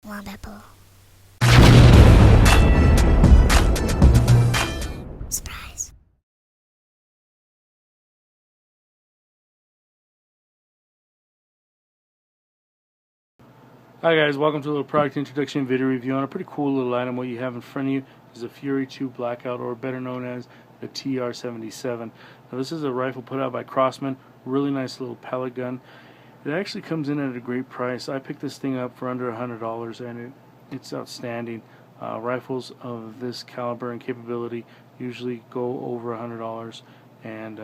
Wombat pull. Surprise. Hi guys, welcome to a little product introduction video review on a pretty cool little item. What you have in front of you is a Fury 2 Blackout, or better known as the TR77. Now this is a rifle put out by Crosman, really nice little pellet gun. It actually comes in at a great price. I picked this thing up for under $100 and it's outstanding. Rifles of this caliber and capability usually go over $100, and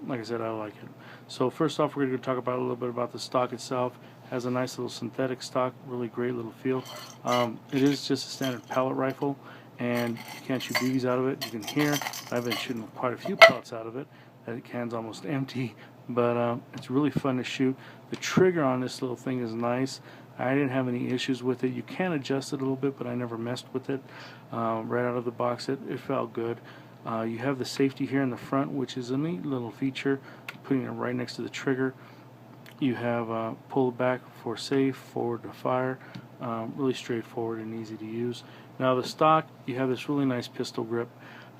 like I said, I like it. So first off, we're going to talk about a little bit about the stock itself. It has a nice little synthetic stock, really great little feel. It is just a standard pellet rifle, and you can't shoot BBs out of it. You can hear I've been shooting quite a few pellets out of it. That can's almost empty, but it's really fun to shoot. The trigger on this little thing is nice. I didn't have any issues with it. You can adjust it a little bit, but I never messed with it. Right out of the box, it felt good. You have the safety here in the front, which is a neat little feature, putting it right next to the trigger. You have pull back for safe, forward to fire. Really straightforward and easy to use. Now the stock, you have this really nice pistol grip.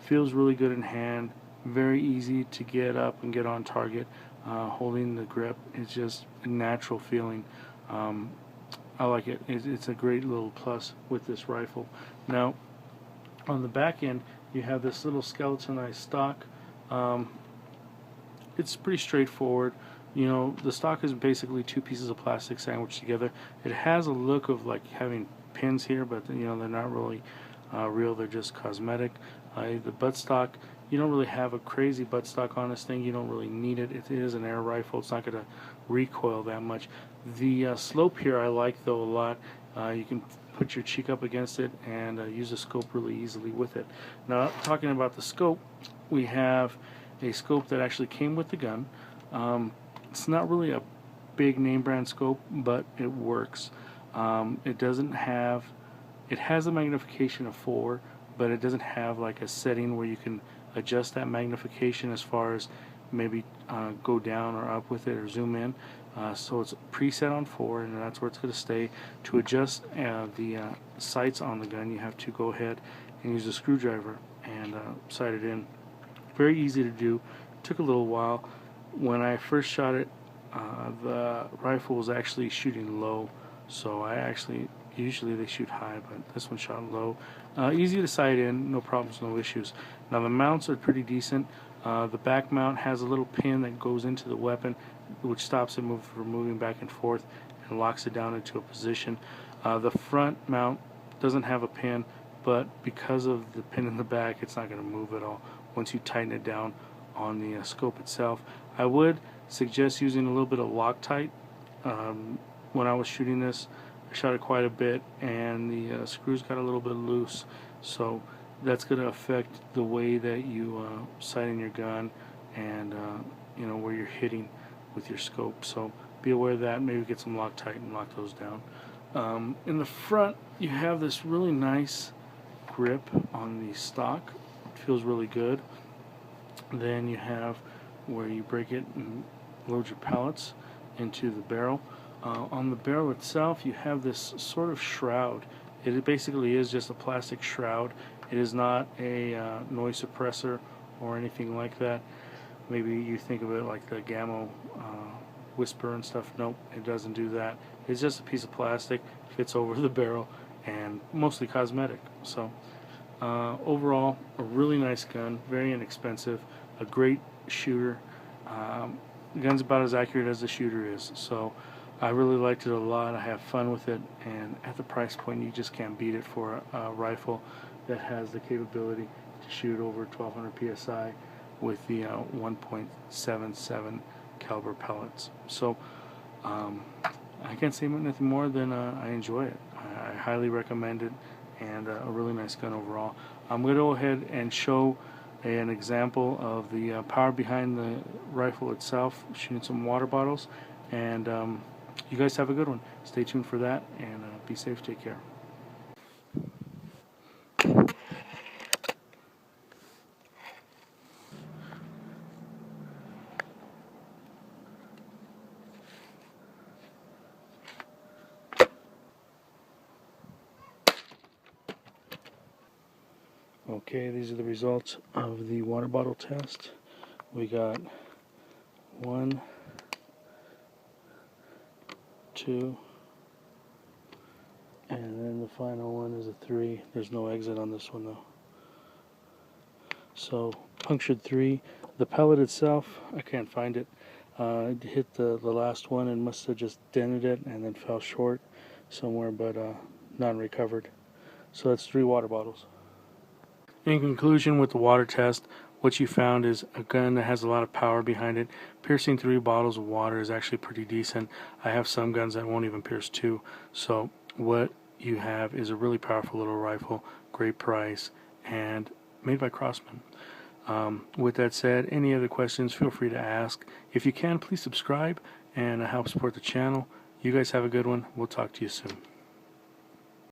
Feels really good in hand. Very easy to get up and get on target. Holding the grip is just a natural feeling. I like it. It's a great little plus with this rifle. Now on the back end, you have this little skeletonized stock. It's pretty straightforward. You know, the stock is basically two pieces of plastic sandwiched together. It has a look of like having pins here, but you know, they're not really real. They're just cosmetic. The buttstock, you don't really have a crazy buttstock on this thing. You don't really need it. It is an air rifle. It's not going to recoil that much. The slope here I like though a lot. You can put your cheek up against it and use the scope really easily with it. Now, talking about the scope, we have a scope that actually came with the gun. It's not really a big name brand scope, but it works. It has a magnification of 4, but it doesn't have like a setting where you can adjust that magnification as far as maybe go down or up with it or zoom in. So it's preset on 4, and that's where it's going to stay. To adjust the sights on the gun, you have to go ahead and use a screwdriver and sight it in. Very easy to do. Took a little while. When I first shot it, the rifle was actually shooting low, so usually they shoot high, but this one shot low. Easy to sight in, no problems, no issues. Now the mounts are pretty decent. The back mount has a little pin that goes into the weapon, which stops it from moving back and forth and locks it down into a position. The front mount doesn't have a pin, but because of the pin in the back, it's not going to move at all once you tighten it down on the scope itself. I would suggest using a little bit of Loctite. When I was shooting this, I shot it quite a bit, and the screws got a little bit loose, so that's going to affect the way that you sight in your gun and you know, where you're hitting with your scope. So be aware of that. Maybe get some Loctite and lock those down. In the front, you have this really nice grip on the stock. It feels really good. Then you have where you break it and load your pellets into the barrel. On the barrel itself, you have this sort of shroud. It basically is just a plastic shroud. It is not a noise suppressor or anything like that. Maybe you think of it like the Gamma Whisper and stuff. Nope, it doesn't do that. It's just a piece of plastic, fits over the barrel, and mostly cosmetic. So overall, a really nice gun, very inexpensive, a great shooter. The gun's about as accurate as the shooter is, so I really liked it a lot. I have fun with it, and at the price point, you just can't beat it for a rifle that has the capability to shoot over 1200 psi with the 1.77 caliber pellets. So I can't say nothing more than I enjoy it. I highly recommend it, and a really nice gun overall. I'm going to go ahead and show an example of the power behind the rifle itself, shooting some water bottles, and you guys have a good one. Stay tuned for that, and be safe. Take care. Okay, these are the results of the water bottle test. We got 1, 2, and then the final one is a 3. There's no exit on this one though. So punctured 3. The pellet itself, I can't find it. It hit the last one and must have just dented it and then fell short somewhere, but not recovered. So that's 3 water bottles. In conclusion, with the water test, what you found is a gun that has a lot of power behind it. Piercing 3 bottles of water is actually pretty decent. I have some guns that won't even pierce 2. So what you have is a really powerful little rifle, great price, and made by Crosman. With that said, any other questions, feel free to ask. If you can, please subscribe and help support the channel. You guys have a good one. We'll talk to you soon.